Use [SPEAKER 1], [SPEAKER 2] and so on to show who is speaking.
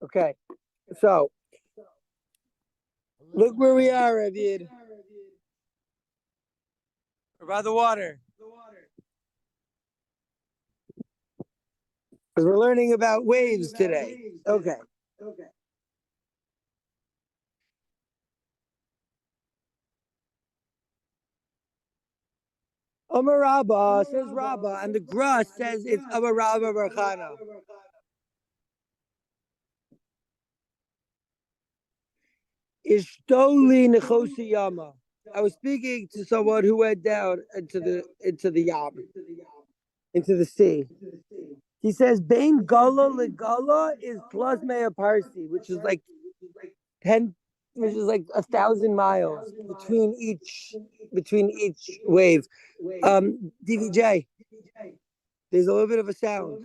[SPEAKER 1] Okay, so look where we are, Avid. We're by the water. Because we're learning about waves today. Okay. Omar Rabba says Rabba, and the Gra says it's Omar Rabba Barchana. Ishtoli Nechosi Yama. I was speaking to someone who went down into the Yam, into the sea. He says Bain Gala Legala is plus Mea Parsi, which is like 10, which is like 1,000 miles between each wave. DVJ, there's a little bit of a sound.